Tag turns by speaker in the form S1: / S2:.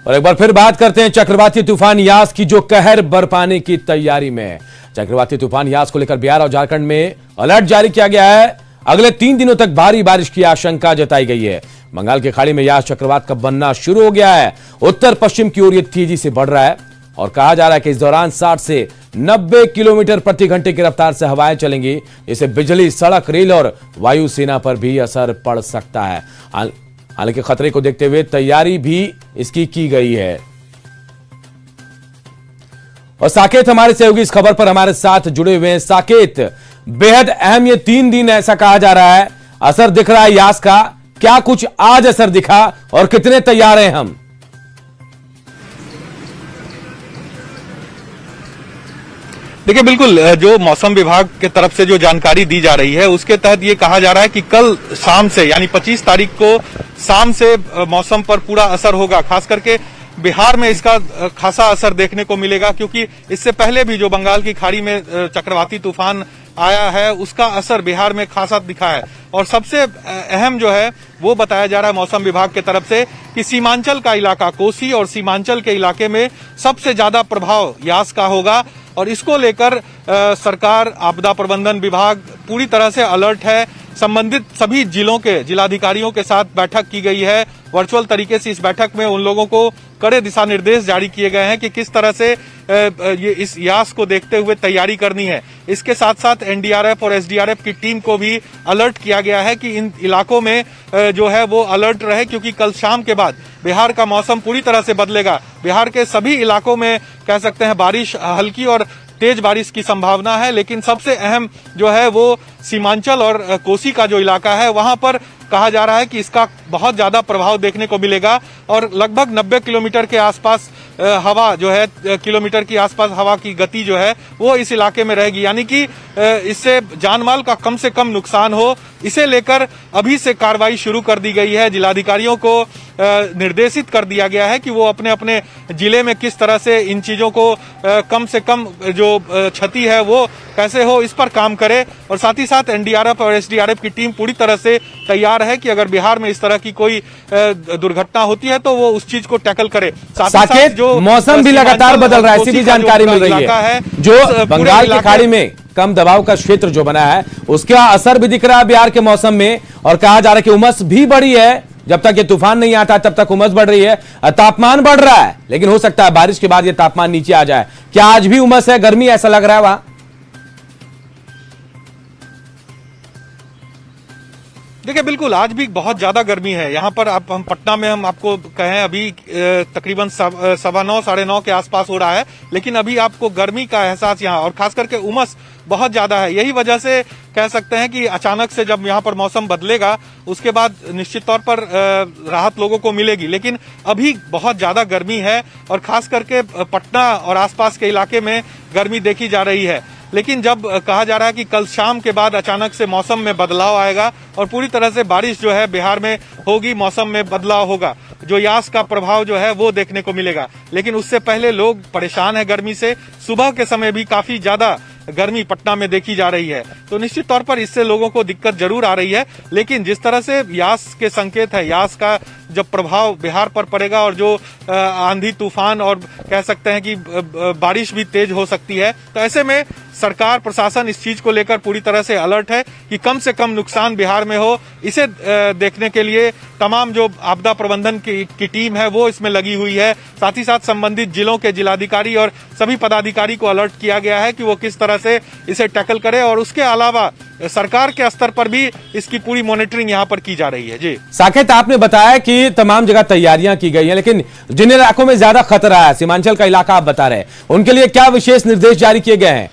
S1: और एक बार फिर बात करते हैं चक्रवाती तूफान यास की, जो कहर बरपाने की तैयारी में है। चक्रवाती तूफान यास को लेकर बिहार और झारखंड में अलर्ट जारी किया गया है। अगले 3 दिनों तक भारी बारिश की आशंका जताई गई है। बंगाल की खाड़ी में यास चक्रवात का बनना शुरू हो गया है। उत्तर पश्चिम की ओर ये तेजी से बढ़ रहा है और कहा जा रहा है कि इस दौरान 60 से 90 किलोमीटर प्रति घंटे की रफ्तार से हवाएं चलेंगी। इससे बिजली, सड़क, रेल और वायुसेना पर भी असर पड़ सकता है। हालांकि खतरे को देखते हुए तैयारी भी इसकी की गई है। और साकेत हमारे सहयोगी इस खबर पर हमारे साथ जुड़े हुए हैं। साकेत, बेहद अहम ये 3 दिन ऐसा कहा जा रहा है, असर दिख रहा है यास का, क्या कुछ आज असर दिखा और कितने तैयार हैं हम?
S2: देखिए, बिल्कुल जो मौसम विभाग के तरफ से जो जानकारी दी जा रही है उसके तहत ये कहा जा रहा है कि कल शाम से यानी 25 तारीख को शाम से मौसम पर पूरा असर होगा। खास करके बिहार में इसका खासा असर देखने को मिलेगा, क्योंकि इससे पहले भी जो बंगाल की खाड़ी में चक्रवाती तूफान आया है उसका असर बिहार में खासा दिखा है। और सबसे अहम जो है वो बताया जा रहा है मौसम विभाग के तरफ से कि सीमांचल का इलाका, कोसी और सीमांचल के इलाके में सबसे ज्यादा प्रभाव यास का होगा। और इसको लेकर सरकार, आपदा प्रबंधन विभाग पूरी तरह से अलर्ट है। संबंधित सभी जिलों के जिलाधिकारियों के साथ बैठक की गई है। वर्चुअल तरीके से इस बैठक में उन लोगों को कड़े दिशा निर्देश जारी किए गए हैं कि किस तरह से ये इस यास को देखते हुए तैयारी करनी है। इसके साथ साथ एनडीआरएफ और एसडीआरएफ की टीम को भी अलर्ट किया गया है कि इन इलाकों में जो है वो अलर्ट रहे, क्योंकि कल शाम के बाद बिहार का मौसम पूरी तरह से बदलेगा। बिहार के सभी इलाकों में कह सकते हैं बारिश, हल्की और तेज बारिश की संभावना है। लेकिन सबसे अहम जो है वो सीमांचल और कोसी का जो इलाका है वहां पर कहा जा रहा है कि इसका बहुत ज्यादा प्रभाव देखने को मिलेगा। और लगभग 90 किलोमीटर के आसपास हवा जो है, किलोमीटर की आसपास हवा की गति जो है वो इस इलाके में रहेगी, यानी कि इससे जानमाल का कम से कम नुकसान हो, इसे लेकर अभी से कार्रवाई शुरू कर दी गई है। जिलाधिकारियों को निर्देशित कर दिया गया है कि वो अपने अपने जिले में किस तरह से इन चीजों को कम से कम जो क्षति है वो कैसे हो, इस पर काम करे। और साथ ही साथ एनडीआरएफ और एसडीआरएफ की टीम पूरी तरह से तैयार है कि अगर बिहार में इस तरह की कोई दुर्घटना होती है तो वो उस चीज को टैकल करे।
S1: साकेत, जो मौसम भी लगातार बदल रहा है, ऐसी भी जानकारी मिल रही है। जो बंगाल की खाड़ी में कम दबाव का क्षेत्र जो बना है उसका असर भी दिख रहा है बिहार के मौसम में। और कहा जा रहा है कि उमस भी बढ़ी है, जब तक ये तूफान नहीं आता तब तक उमस बढ़ रही है, तापमान बढ़ रहा है, लेकिन हो सकता है बारिश के बाद ये तापमान नीचे आ जाए। क्या आज भी उमस है, गर्मी ऐसा लग रहा है वहां?
S2: देखिए, बिल्कुल आज भी बहुत ज्यादा गर्मी है यहाँ पर। हम पटना में हम आपको कहें अभी तकरीबन 9:15 साढ़े 9 के आसपास हो रहा है, लेकिन अभी आपको गर्मी का एहसास यहाँ और खास करके उमस बहुत ज्यादा है। यही वजह से कह सकते हैं कि अचानक से जब यहाँ पर मौसम बदलेगा उसके बाद निश्चित तौर पर राहत लोगों को मिलेगी, लेकिन अभी बहुत ज्यादा गर्मी है और खास करके पटना और आसपास के इलाके में गर्मी देखी जा रही है। लेकिन जब कहा जा रहा है कि कल शाम के बाद अचानक से मौसम में बदलाव आएगा और पूरी तरह से बारिश जो है बिहार में होगी, मौसम में बदलाव होगा, जो यास का प्रभाव जो है वो देखने को मिलेगा। लेकिन उससे पहले लोग परेशान है गर्मी से। सुबह के समय भी काफी ज्यादा गर्मी पटना में देखी जा रही है, तो निश्चित तौर पर इससे लोगों को दिक्कत जरूर आ रही है। लेकिन जिस तरह से यास के संकेत है, यास का जब प्रभाव बिहार पर पड़ेगा और जो आंधी तूफान और कह सकते हैं कि बारिश भी तेज हो सकती है, तो ऐसे में सरकार, प्रशासन इस चीज को लेकर पूरी तरह से अलर्ट है कि कम से कम नुकसान बिहार में हो। इसे देखने के लिए तमाम जो आपदा प्रबंधन की टीम है वो इसमें लगी हुई है। साथ ही साथ संबंधित जिलों के जिलाधिकारी और सभी पदाधिकारी को अलर्ट किया गया है कि वो किस तरह से इसे टैकल करे। और उसके अलावा सरकार के स्तर पर भी इसकी पूरी मॉनिटरिंग यहाँ पर की जा रही है। जी
S1: साकेत, आपने बताया कि तमाम जगह तैयारियां की गई हैं, लेकिन जिन इलाकों में ज्यादा खतरा है, सीमांचल का इलाका आप बता रहे हैं, उनके लिए क्या विशेष निर्देश जारी किए गए हैं?